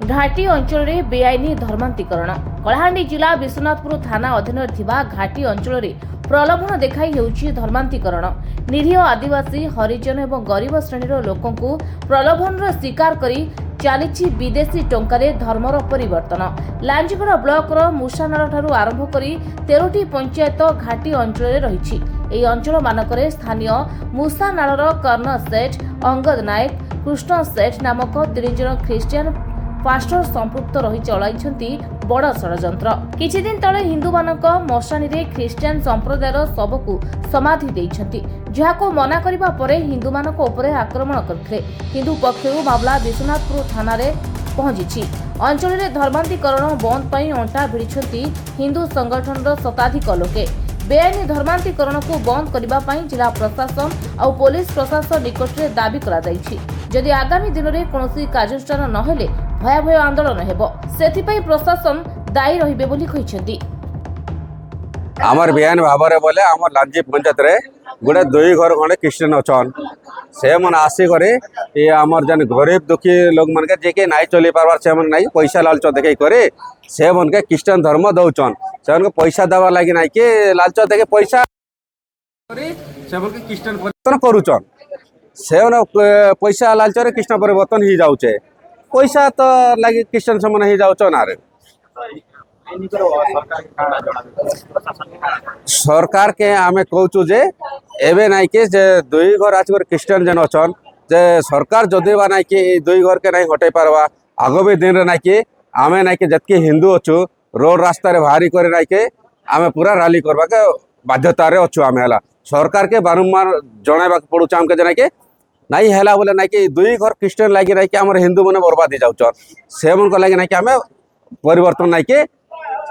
घाटी अंचल में बेआईन धर्मांतरण कलाहांडी जिला विश्वनाथपुर थाना अधीन घाटी अंचल में प्रलोभन देखाई हेउछि धर्मांतरण। निरीह आदिवासी हरिजन एवं गरीब श्रेणीर लोकंकु प्रलोभन शिकार करी चली विदेशी टंकारे धर्मर परिवर्तन। लांजीगड़ ब्लॉकर मूसानाल ठारू आरंभ करी 13टी पंचायत घाटी अंचल रही। ଏହି ଅଞ୍ଚଳ ମାନଙ୍କରେ ସ୍ଥାନୀୟ ମୁସାନାଳର କର୍ଣ୍ଣ ସେଠ, ଅଙ୍ଗଦ ନାୟକ, କୃଷ୍ଣ ସେଠ ନାମକ 3 ଜଣ ଖ୍ରୀଷ୍ଟିଆନ ପାଷ୍ଟର ସମ୍ପୃକ୍ତ ରହି ଚଳାଇଛନ୍ତି ବଡ଼ ଷଡ଼ଯନ୍ତ୍ର। କିଛି ଦିନ ତଳେ ହିନ୍ଦୁମାନଙ୍କ ମଶାଣିରେ ଖ୍ରୀଷ୍ଟିଆନ ସମ୍ପ୍ରଦାୟର ଶବକୁ ସମାଧି ଦେଇଛନ୍ତି, ଯାହାକୁ ମନା କରିବା ପରେ ହିନ୍ଦୁମାନଙ୍କ ଉପରେ ଆକ୍ରମଣ କରିଥିଲେ। ହିନ୍ଦୁ ପକ୍ଷରୁ ମାମଲା ବିଶ୍ୱନାଥପୁର ଥାନାରେ ପହଞ୍ଚିଛି। ଅଞ୍ଚଳରେ ଧର୍ମାନ୍ତୀକରଣ ବନ୍ଦ ପାଇଁ ଅଣ୍ଟା ଭିଡ଼ିଛନ୍ତି ହିନ୍ଦୁ ସଂଗଠନର ଶତାଧିକ ଲୋକେ। बेआईन धर्मांतरण को बंद करने जिला प्रशासन और पुलिस प्रशासन निकट में दाबी जदि आगामी दिन में कौन कार्यानुष्ठान नहेले भयावह आंदोलन हेबो। सेथिपई प्रशासन दायी रहिबे बोली कहिसेंती। आमर बेआईन भाव में बोले आम लांजी पंचायत रे गोटे 2 घर खंडे क्रिश्चियन अच्छन से मन आसिक आमर जन गरीब दुखी लोक मन के जे नाई चली पार्बार से मन नाई पैसा लालच देखे करे से मन के क्रिश्चियन धर्म दौचन से पैसा देवा लगी नाई कि लालच देखे पैसा से मन के क्रिश्चियन परिवर्तन करूचन से पैसा लालच रे कृष्ण परिवर्तन ही जाउचे पैसा तो लगी क्रिश्चियन से मन ही जाउचन। आरे सरकार के आमे कहूँ जे एवं नाई कि 2 घर आज क्रिश्चियन जन अच्छन जे सरकार जदि बा नाई कि 2 घर के नाई हटाई पारवा आगामी दिन रे नाई कि आमे नाई कि जतके हिंदू अच्छु रोड रास्ता रे बाहरी करे नाई कि आमे पूरा रैली करबा के बाध्यता रे अच्छु। आमे हला सरकार के बारंबार जणाइबा पड़ुछ हमके जे नाई कि नाई हैला बोले नाई कि 2 घर क्रिश्चियन लागी नाई कि हमर हिंदू माने बर्बाद हो जाउछ से मन को लागी नाई कि आमे परिवर्तन नाई कि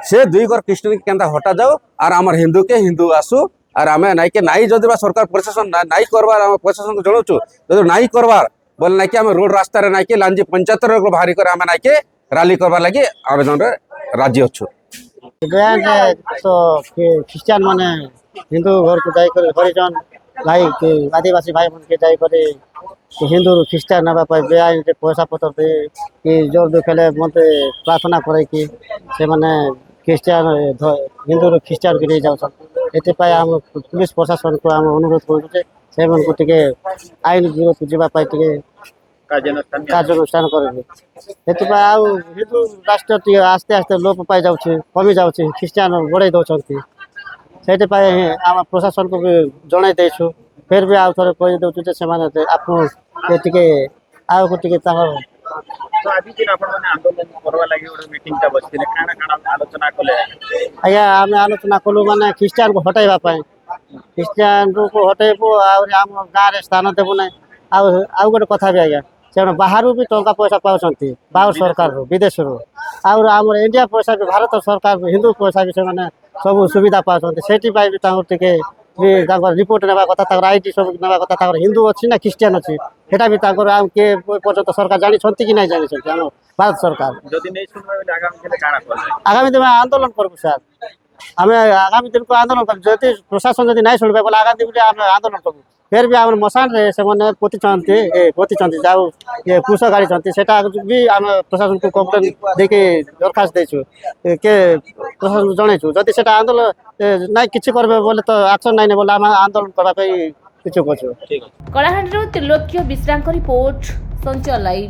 से 2 घर क्रिश्चियन के केंता हटा जाओ और आमर हिंदू के हिंदू आसू और आमे नाई के नाई जदि बा सरकार प्रशासन नाई करबार आम प्रशासन को जणाउछु जदि नाई करबार बोले नाई कि आमे रोड रास्ता रे नाई कि लांजी पंचायत रे बाहरी करे आमे नाई कि रैली करबार लागि आवेदन रे राजी अछु। बेआईन तो क्रिश्चियन माने हिंदू घर को जाई करे हरिजन भाई के आदिवासी भाई मन के जाई करे हिंदू ख्रीस्टान ना बेआईन पैसा पतर दे कि जोर देखेले मते प्रार्थना करे कि से माने क्रिश्चियन हिंदू ख्रीस्टान के नहीं जाउछन। एते पाए हम पुलिस प्रशासन को हम अनुरोध करू जे से मन को टिके आईन विरोध जीवा पाए टिके कार्यानुष्ठान करे। एते पाए आ हिंदू राष्ट्र टिके आस्ते आस्ते लोप पाई जाउछि कमी जाउछि क्रिश्चियन बढ़ाई दउछंती सेते पाए हम प्रशासन को भी जणाई देछु फिर भी आउ थोड़े कह दउछु जे से माने आपन टिके आउ को टिके ताहर तो अभी दिन आपण माने आंदोलन करवा लागि ओडे मीटिंग ता बसथिले काना आलोचना कले आया आमे आलोचना कलु माने क्रिश्चियन को हटाइबा पाए क्रिश्चियन को हटाइबो और हम गाँव रे स्थान देबो नै आउ गोटे कथा भी आया से बाहर भी टंका पैसा पाउछंती बाहर सरकार रो विदेश रो और हमर इंडिया पैसा भी भारत सरकार हिंदू पैसा भी से माने सब सुविधा पाउछंती सेठी पाई भी तांको टिके रिपोर्ट नेबा कथा ताकर आईटी सब नेबा कथा ताकर हिंदू अछि ना क्रिश्चियन अछि हेटा भी ताकर आम के पर्यंत सरकार जानि छंती कि नै जानि छंती हम भारत सरकार जदि नै सुनबा बेले आगामी दिन काना करले आगामी दिन में आंदोलन करबो सर हमें आगामी दिन को आंदोलन कर जदि प्रशासन जदि नै सुनबे बोले आगामी दिन हम आंदोलन करबो फिर भी हम मसान रे से माने पोती चंती जाऊ ये पुष गाड़ी चंती सेटा भी हम प्रशासन को कंप्लेन देके दरखास्त देछु के प्रशासन जणैछु जदि सेटा आंदोलन नै किछि करबे बोले तो एक्शन नै बोले हम आंदोलन करबा पई किछु कहछु। कलाहांडी त्रिलोक्य विश्राम रिपोर्ट संचल लाइव।